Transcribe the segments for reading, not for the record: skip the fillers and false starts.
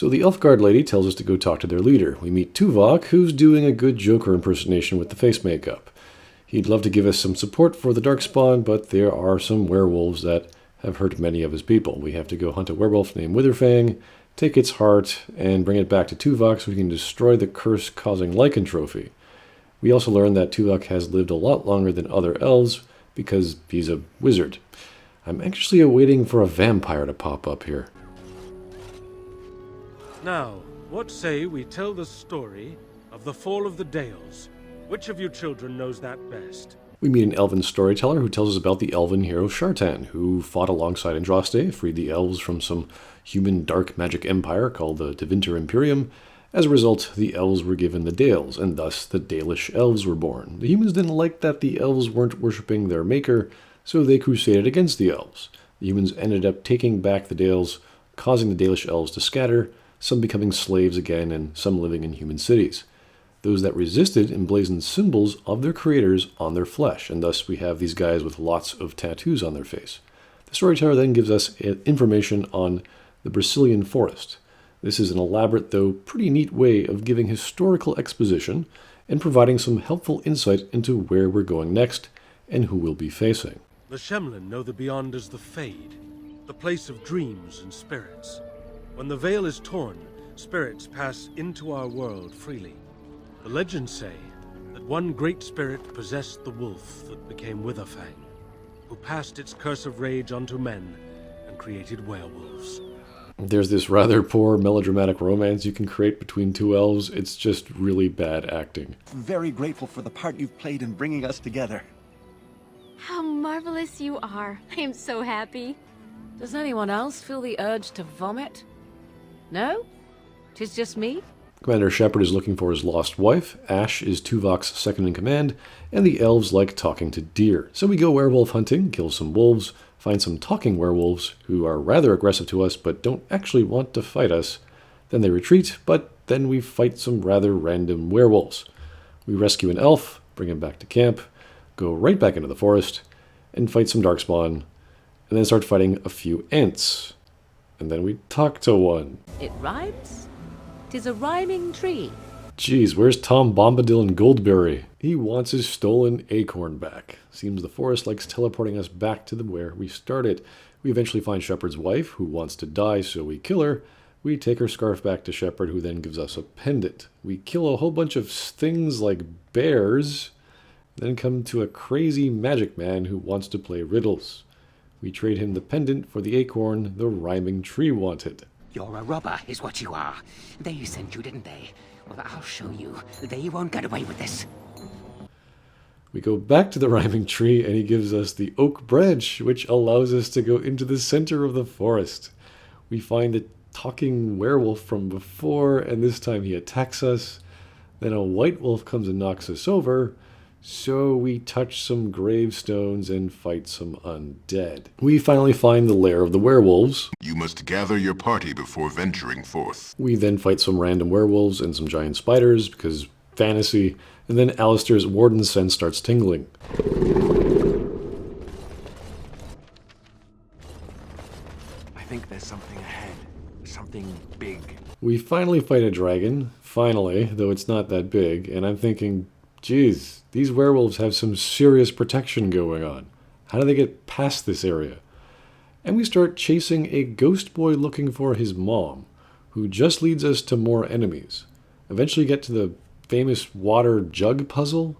So the elf guard lady tells us to go talk to their leader. We meet Tuvok, who's doing a good Joker impersonation with the face makeup. He'd love to give us some support for the Darkspawn, but there are some werewolves that have hurt many of his people. We have to go hunt a werewolf named Witherfang, take its heart, and bring it back to Tuvok so we can destroy the curse-causing lycantrophy. We also learn that Tuvok has lived a lot longer than other elves because he's a wizard. I'm anxiously awaiting for a vampire to pop up here. Now, what say we tell the story of the fall of the Dales? Which of you children knows that best? We meet an elven storyteller who tells us about the elven hero Shartan, who fought alongside Andraste, freed the elves from some human dark magic empire called the Devinter Imperium. As a result, the elves were given the Dales, and thus the Dalish elves were born. The humans didn't like that the elves weren't worshipping their maker, so they crusaded against the elves. The humans ended up taking back the Dales, causing the Dalish elves to scatter, some becoming slaves again, and some living in human cities. Those that resisted emblazoned symbols of their creators on their flesh, and thus we have these guys with lots of tattoos on their face. The storyteller then gives us information on the Brazilian forest. This is an elaborate, though pretty neat way of giving historical exposition and providing some helpful insight into where we're going next and who we'll be facing. The Shemlin know the Beyond as the Fade, the place of dreams and spirits. When the veil is torn, spirits pass into our world freely. The legends say that one great spirit possessed the wolf that became Witherfang, who passed its curse of rage onto men and created werewolves. There's this rather poor melodramatic romance you can create between two elves. It's just really bad acting. Very grateful for the part you've played in bringing us together. How marvelous you are. I am so happy. Does anyone else feel the urge to vomit? No? 'Tis just me? Commander Shepard is looking for his lost wife, Ash is Tuvok's second-in-command, and the elves like talking to deer. So we go werewolf hunting, kill some wolves, find some talking werewolves who are rather aggressive to us but don't actually want to fight us. Then they retreat, but then we fight some rather random werewolves. We rescue an elf, bring him back to camp, go right back into the forest, and fight some Darkspawn, and then start fighting a few ants. And then we talk to one. It rhymes? 'Tis a rhyming tree. Geez, where's Tom Bombadil and Goldberry? He wants his stolen acorn back. Seems the forest likes teleporting us back to where we started. We eventually find Shepard's wife, who wants to die, so we kill her. We take her scarf back to Shepard, who then gives us a pendant. We kill a whole bunch of things like bears, then come to a crazy magic man who wants to play riddles. We trade him the pendant for the acorn the rhyming tree wanted. You're a robber, is what you are. They sent you, didn't they? Well, I'll show you. They won't get away with this. We go back to the rhyming tree, and he gives us the oak branch, which allows us to go into the center of the forest. We find the talking werewolf from before, and this time he attacks us. Then a white wolf comes and knocks us over. So we touch some gravestones and fight some undead. We finally find the lair of the werewolves. You must gather your party before venturing forth. We then fight some random werewolves and some giant spiders, because fantasy, and then Alistair's warden sense starts tingling. I think there's something ahead. Something big. We finally fight a dragon, finally, though it's not that big, and I'm thinking, geez, these werewolves have some serious protection going on. How do they get past this area? And we start chasing a ghost boy looking for his mom, who just leads us to more enemies. Eventually get to the famous water jug puzzle,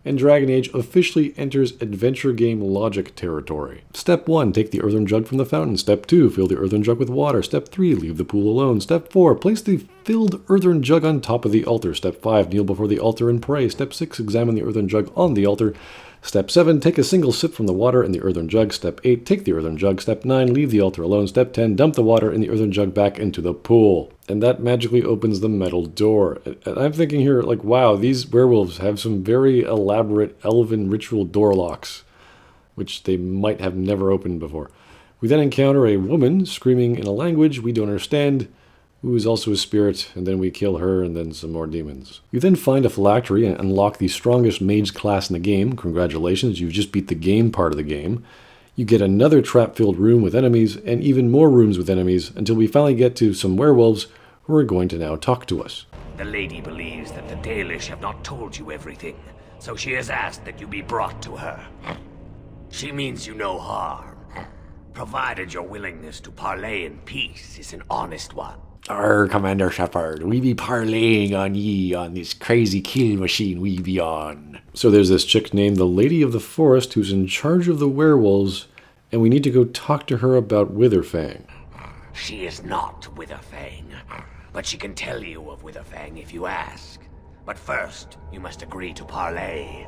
and Dragon Age officially enters adventure game logic territory. Step 1, take the earthen jug from the fountain. Step 2, fill the earthen jug with water. Step 3, leave the pool alone. Step 4, place the filled earthen jug on top of the altar. Step 5, kneel before the altar and pray. Step 6, examine the earthen jug on the altar. Step 7, take a single sip from the water in the earthen jug. Step 8, take the earthen jug. Step 9, leave the altar alone. Step 10, dump the water in the earthen jug back into the pool. And that magically opens the metal door. And I'm thinking here, like, wow, these werewolves have some very elaborate elven ritual door locks, which they might have never opened before. We then encounter a woman screaming in a language we don't understand, who is also a spirit, and then we kill her and then some more demons. You then find a phylactery and unlock the strongest mage class in the game. Congratulations, you've just beat the game part of the game. You get another trap-filled room with enemies, and even more rooms with enemies, until we finally get to some werewolves who are going to now talk to us. The lady believes that the Dalish have not told you everything, so she has asked that you be brought to her. She means you no harm, provided your willingness to parley in peace is an honest one. Commander Shepard, we be parlaying on ye on this crazy kill machine we be on. So there's this chick named the Lady of the Forest who's in charge of the werewolves, and we need to go talk to her about Witherfang. She is not Witherfang, but she can tell you of Witherfang if you ask. But first, you must agree to parley.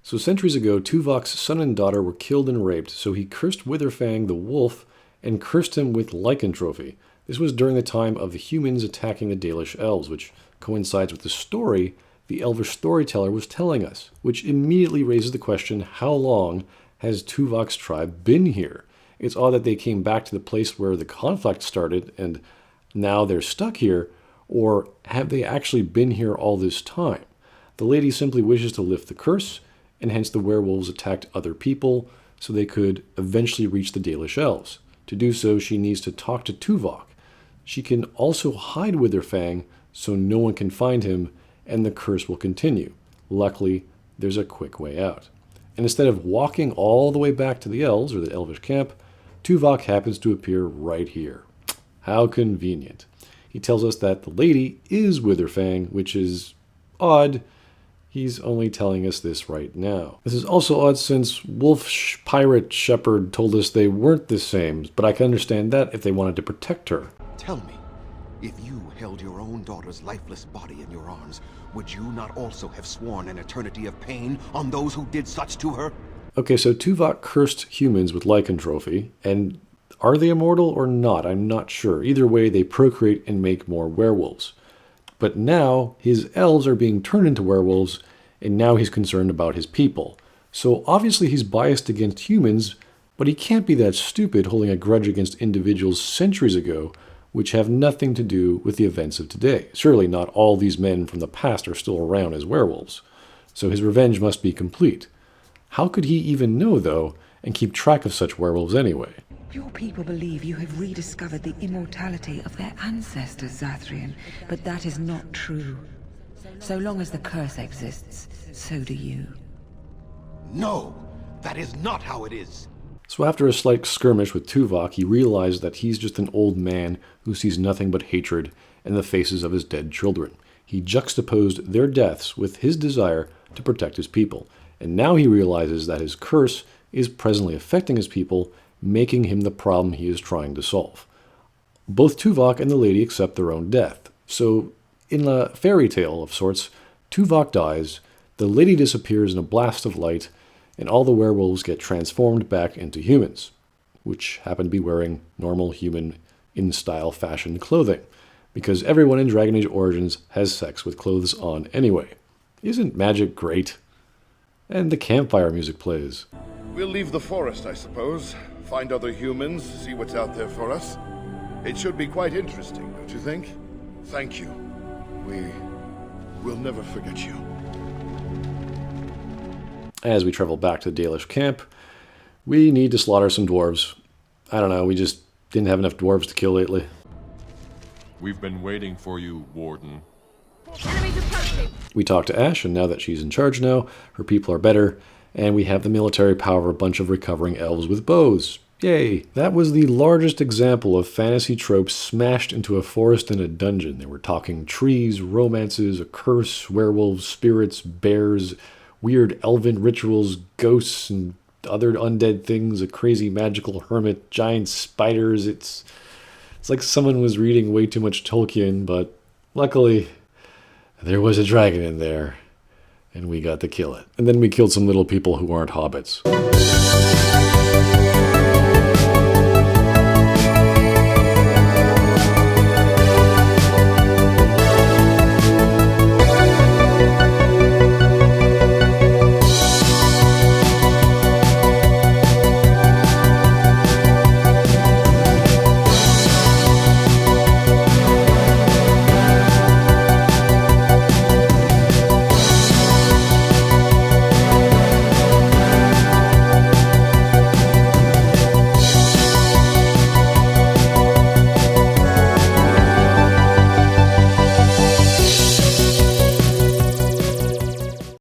So centuries ago, Tuvok's son and daughter were killed and raped, so he cursed Witherfang the wolf and cursed him with lycantrophy. This was during the time of the humans attacking the Dalish elves, which coincides with the story the elvish storyteller was telling us, which immediately raises the question, how long has Tuvok's tribe been here? It's odd that they came back to the place where the conflict started and now they're stuck here, or have they actually been here all this time? The lady simply wishes to lift the curse, and hence the werewolves attacked other people so they could eventually reach the Dalish elves. To do so, she needs to talk to Tuvok. She can also hide Witherfang so no one can find him, and the curse will continue. Luckily, there's a quick way out. And instead of walking all the way back to the elves, or the elvish camp, Tuvok happens to appear right here. How convenient. He tells us that the lady is Witherfang, which is odd. He's only telling us this right now. This is also odd since Pirate Shepherd told us they weren't the same, but I can understand that if they wanted to protect her. Tell me, if you held your own daughter's lifeless body in your arms, would you not also have sworn an eternity of pain on those who did such to her? Okay, so Tuvok cursed humans with lycantrophy, and are they immortal or not? I'm not sure. Either way, they procreate and make more werewolves. But now, his elves are being turned into werewolves, and now he's concerned about his people. So obviously he's biased against humans, but he can't be that stupid holding a grudge against individuals centuries ago, which have nothing to do with the events of today. Surely not all these men from the past are still around as werewolves. So his revenge must be complete. How could he even know, though, and keep track of such werewolves anyway? Your people believe you have rediscovered the immortality of their ancestors, Zathrian, but that is not true. So long as the curse exists, so do you. No, that is not how it is. So after a slight skirmish with Tuvok, he realizes that he's just an old man who sees nothing but hatred in the faces of his dead children. He juxtaposed their deaths with his desire to protect his people, and now he realizes that his curse is presently affecting his people, making him the problem he is trying to solve. Both Tuvok and the lady accept their own death. So, in a fairy tale of sorts, Tuvok dies, the lady disappears in a blast of light, and all the werewolves get transformed back into humans, which happen to be wearing normal human in-style fashion clothing, because everyone in Dragon Age Origins has sex with clothes on anyway. Isn't magic great? And the campfire music plays. We'll leave the forest, I suppose. Find other humans, see what's out there for us. It should be quite interesting, don't you think? Thank you. We'll never forget you. As we travel back to the Dalish camp, we need to slaughter some dwarves. I don't know, we just didn't have enough dwarves to kill lately. We've been waiting for you, Warden. Enemies approaching! We talked to Ash, and now that she's in charge now, her people are better, and we have the military power of a bunch of recovering elves with bows. Yay! That was the largest example of fantasy tropes smashed into a forest and a dungeon. They were talking trees, romances, a curse, werewolves, spirits, bears, weird elven rituals, ghosts, and other undead things, a crazy magical hermit, giant spiders. It's like someone was reading way too much Tolkien, but luckily there was a dragon in there, and we got to kill it. And then we killed some little people who aren't hobbits.